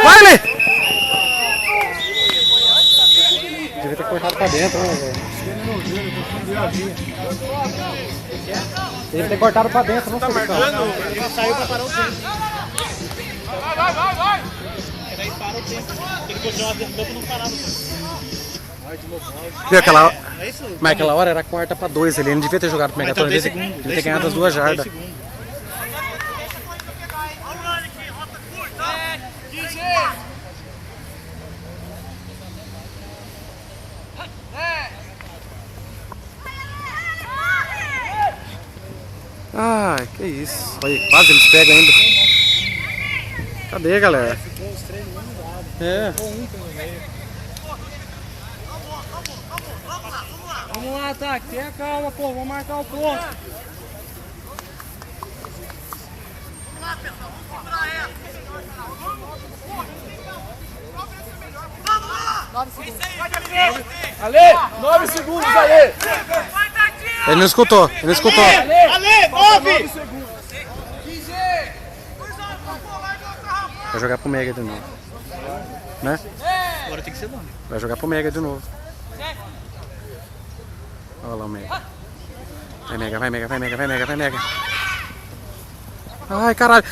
Vai, Lê! Devia ter cortado pra dentro, né, velho? Devia ter cortado pra dentro, não foi, cara. Ele saiu pra parar o tempo. Vai! Daí para o tempo. Ele continuava dentro do campo e não parava o tempo. Viu aquela... Mas aquela hora era quarta pra 2, ele não devia ter jogado pro Megatron, ele devia ter ganhado as 2 jardas. Ai, que isso. Olha, quase eles pegam ainda. Cadê, galera? É. Vamos lá, tá? Tenha calma, pô. Vamos marcar o ponto. Ale! 9 segundos, Ale! Ele não escutou, ele não escutou. Ale! 9! Vai jogar pro Mega de novo. Né? Agora tem que ser 9. Vai jogar pro Mega de novo. Olha lá o Mega. Vai Mega, vai Mega, vai Mega, vai Mega, vai Mega. Ai, caralho.